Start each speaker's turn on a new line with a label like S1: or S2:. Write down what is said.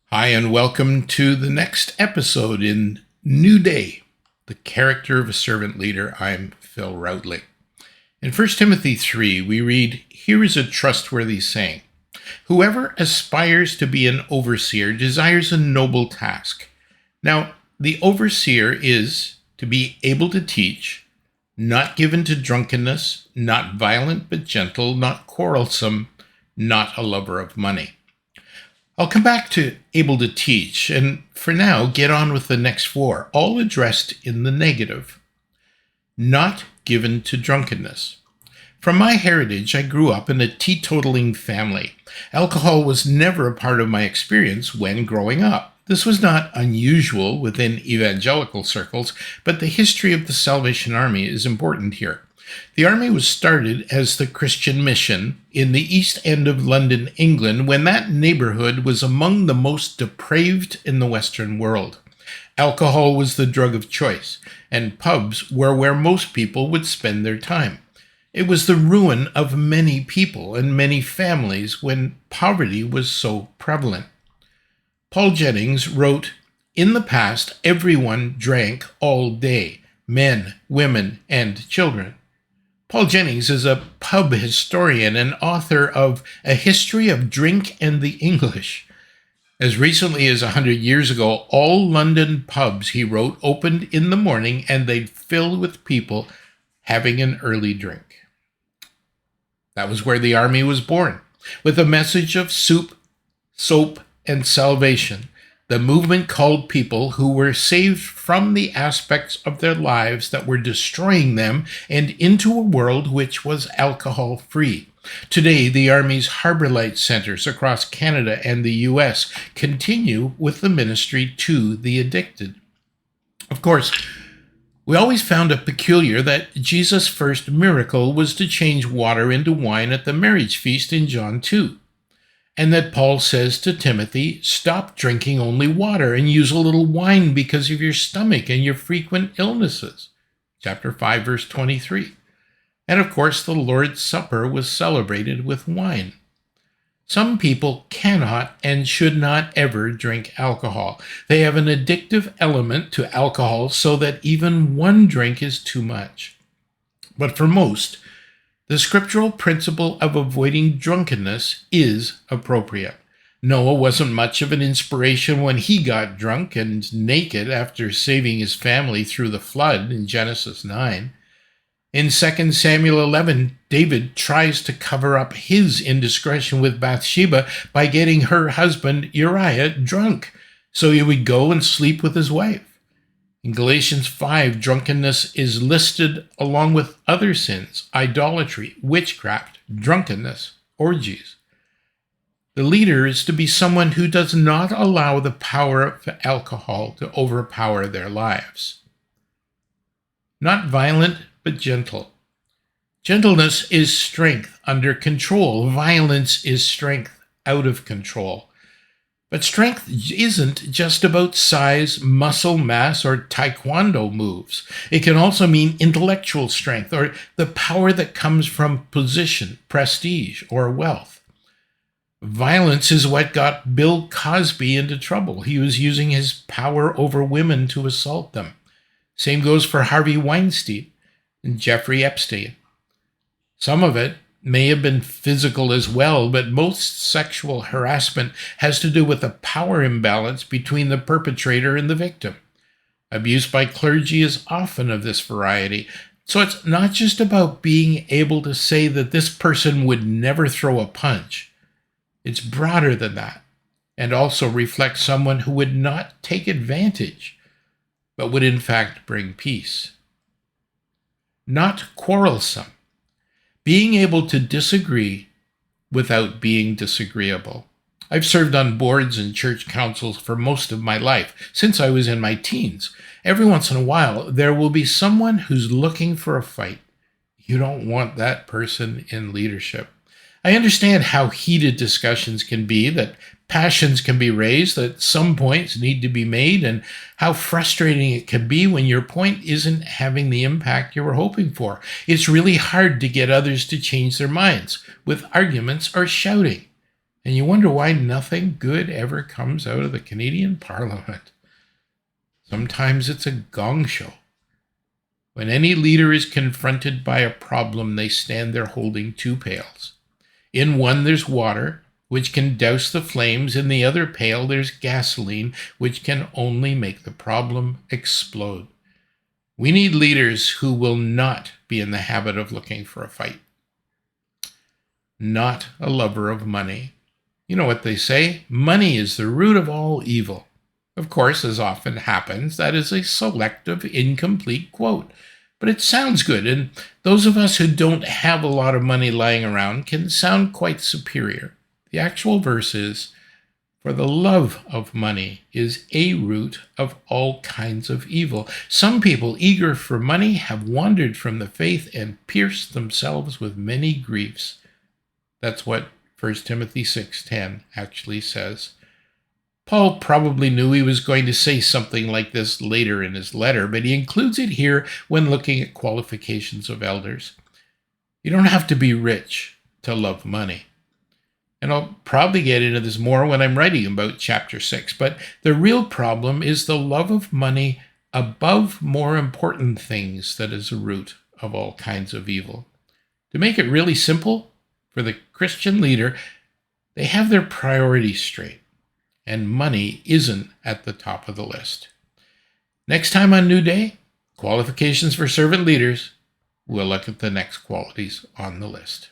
S1: Hi, and welcome to the next episode in New Day, the character of a servant leader. I'm Phil Routley. In 1 Timothy 3, we read, "Here is a trustworthy saying. Whoever aspires to be an overseer desires a noble task. Now, the overseer is to be able to teach, not given to drunkenness, not violent but gentle, not quarrelsome, not a lover of money." I'll come back to able to teach, and for now, get on with the next four, all addressed in the negative. Not given to drunkenness. From my heritage, I grew up in a teetotaling family. Alcohol was never a part of my experience when growing up. This was not unusual within evangelical circles, but the history of the Salvation Army is important here. The army was started as the Christian mission in the East End of London, England, when that neighborhood was among the most depraved in the Western world. Alcohol was the drug of choice, and pubs were where most people would spend their time. It was the ruin of many people and many families when poverty was so prevalent. Paul Jennings wrote, "In the past, everyone drank all day, men, women, and children." Paul Jennings is a pub historian and author of A History of Drink and the English. As recently as 100 years ago, all London pubs, he wrote, opened in the morning and they'd fill with people having an early drink. That was where the army was born, with a message of soup, soap, and salvation. The movement called people who were saved from the aspects of their lives that were destroying them and into a world which was alcohol-free. Today, the Army's Harbor Light centers across Canada and the U.S. continue with the ministry to the addicted. Of course, we always found it peculiar that Jesus' first miracle was to change water into wine at the marriage feast in John 2. And that Paul says to Timothy, stop drinking only water and use a little wine because of your stomach and your frequent illnesses. Chapter 5, verse 23. And of course, the Lord's Supper was celebrated with wine. Some people cannot and should not ever drink alcohol. They have an addictive element to alcohol so that even one drink is too much. But for most, the scriptural principle of avoiding drunkenness is appropriate. Noah wasn't much of an inspiration when he got drunk and naked after saving his family through the flood in Genesis 9. In 2 Samuel 11, David tries to cover up his indiscretion with Bathsheba by getting her husband Uriah drunk so he would go and sleep with his wife. In Galatians 5, drunkenness is listed along with other sins: idolatry, witchcraft, drunkenness, orgies. The leader is to be someone who does not allow the power of alcohol to overpower their lives. Not violent, but gentle. Gentleness is strength under control. Violence is strength out of control. But strength isn't just about size, muscle mass, or taekwondo moves. It can also mean intellectual strength or the power that comes from position, prestige, or wealth. Violence is what got Bill Cosby into trouble. He was using his power over women to assault them. Same goes for Harvey Weinstein and Jeffrey Epstein. Some of it may have been physical as well, but most sexual harassment has to do with a power imbalance between the perpetrator and the victim. Abuse by clergy is often of this variety. So it's not just about being able to say that this person would never throw a punch. It's broader than that, and also reflects someone who would not take advantage, but would in fact bring peace. Not quarrelsome. Being able to disagree without being disagreeable. I've served on boards and church councils for most of my life, since I was in my teens. Every once in a while, there will be someone who's looking for a fight. You don't want that person in leadership. I understand how heated discussions can be, that passions can be raised, that some points need to be made, and how frustrating it can be when your point isn't having the impact you were hoping for. It's really hard to get others to change their minds with arguments or shouting. And you wonder why nothing good ever comes out of the Canadian Parliament. Sometimes it's a gong show. When any leader is confronted by a problem, they stand there holding two pails. In one, there's water, which can douse the flames. In the other pail, there's gasoline, which can only make the problem explode. We need leaders who will not be in the habit of looking for a fight. Not a lover of money. You know what they say? Money is the root of all evil. Of course, as often happens, that is a selective, incomplete quote. But it sounds good, and those of us who don't have a lot of money lying around can sound quite superior. The actual verse is, "For the love of money is a root of all kinds of evil. Some people eager for money have wandered from the faith and pierced themselves with many griefs." That's what 1 Timothy 6:10 actually says. Paul probably knew he was going to say something like this later in his letter, but he includes it here when looking at qualifications of elders. You don't have to be rich to love money. And I'll probably get into this more when I'm writing about chapter 6, but the real problem is the love of money above more important things that is the root of all kinds of evil. To make it really simple, for the Christian leader, they have their priorities straight. And money isn't at the top of the list. Next time on New Day, Qualifications for Servant Leaders, we'll look at the next qualities on the list.